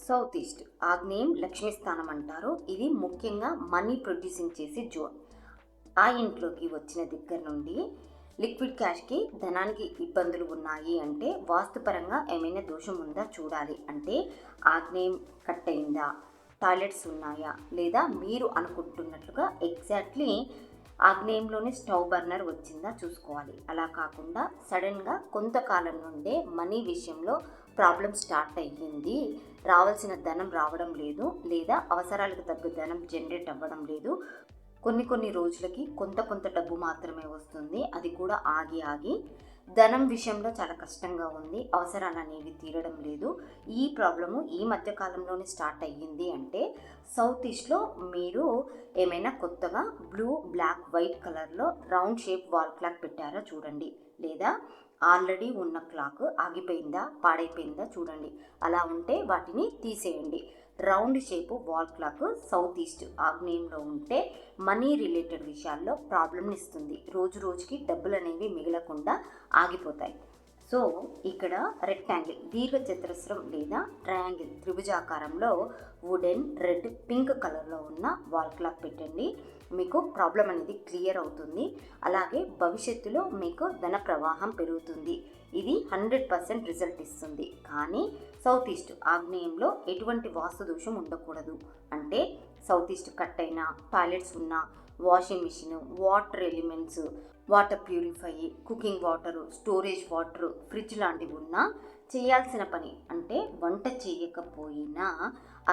South east ఆగ్నేయం లక్ష్మీ స్థానం అంటారు. ఇది ముఖ్యంగా మనీ ప్రొడ్యూసింగ్ చేసే జోన్. ఆ ఇంట్లోకి వచ్చిన దగ్గర నుండి లిక్విడ్ క్యాష్కి ధనానికి ఇబ్బందులు ఉన్నాయి అంటే వాస్తుపరంగా ఏమైనా దోషం ఉందా చూడాలి. అంటే ఆగ్నేయం కట్ అయిందా, టాయిలెట్స్ ఉన్నాయా, లేదా మీరు అనుకుంటున్నట్లుగా ఎగ్జాక్ట్లీ ఆగ్నేయంలోనే స్టవ్ బర్నర్ వచ్చిందా చూసుకోవాలి. అలా కాకుండా సడన్గా కొంతకాలం నుండే మనీ విషయంలో ప్రాబ్లం స్టార్ట్ అయ్యింది, రావాల్సిన ధనం రావడం లేదు, లేదా అవసరాలకు తగ్గ ధనం జనరేట్ అవ్వడం లేదు, కొన్ని రోజులకి కొంత డబ్బు మాత్రమే వస్తుంది, అది కూడా ఆగి ధనం విషయంలో చాలా కష్టంగా ఉంది, అవసరాలు అనేవి తీరడం లేదు, ఈ ప్రాబ్లము ఈ మధ్య కాలంలోనే స్టార్ట్ అయ్యింది అంటే సౌత్ ఈస్ట్లో మీరు ఏమైనా కొత్తగా బ్లూ, బ్లాక్, వైట్ కలర్లో రౌండ్ షేప్ వాల్ క్లాక్ పెట్టారా చూడండి. లేదా ఆల్రెడీ ఉన్న క్లాక్ ఆగిపోయిందా, పాడైపోయిందా చూడండి. అలా ఉంటే వాటిని తీసేయండి. Round shape wall clock south east ఆగ్నేయంలో ఉంటే మనీ రిలేటెడ్ విషయాల్లో ప్రాబ్లమ్ని ఇస్తుంది. రోజుకి డబ్బులు అనేవి మిగలకుండా ఆగిపోతాయి. సో ఇక్కడ రెక్టాంగిల్, దీర్ఘ చతురస్రం లేదా ట్రయాంగిల్ త్రిభుజాకారంలో వుడెన్, రెడ్, పింక్ కలర్లో ఉన్న వాల్ క్లాక్ పెట్టండి. మీకు ప్రాబ్లం అనేది క్లియర్ అవుతుంది. అలాగే భవిష్యత్తులో మీకు ధన ప్రవాహం పెరుగుతుంది. ఇది 100% రిజల్ట్ ఇస్తుంది. కానీ సౌత్ ఈస్ట్ ఆగ్నేయంలో ఎటువంటి వాస్తు దోషం ఉండకూడదు. అంటే సౌత్ ఈస్ట్ కట్ అయినా, టాయిలెట్స్ ఉన్నా, washing machine, water elements, water purify, cooking water, storage water, fridge లాంటివి ఉన్నా చేయాల్సిన పని అంటే వంట చేయకపోయినా,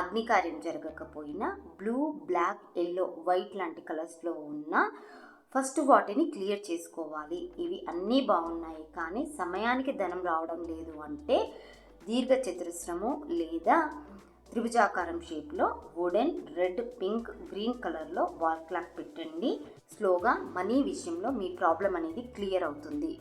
అగ్నికార్యం జరగకపోయినా, బ్లూ, బ్లాక్, ఎల్లో, వైట్ లాంటి కలర్స్లో ఉన్న ఫస్ట్ వాటిని క్లియర్ చేసుకోవాలి. ఇవి అన్నీ బాగున్నాయి కానీ సమయానికి ధనం రావడం లేదు అంటే దీర్ఘ చతురస్రము లేదా త్రిభుజాకారం షేప్లో వుడెన్, రెడ్, పింక్, గ్రీన్ కలర్లో వాల్ క్లాక్ పెట్టండి. స్లోగా మనీ విషయంలో మీ ప్రాబ్లం అనేది క్లియర్ అవుతుంది.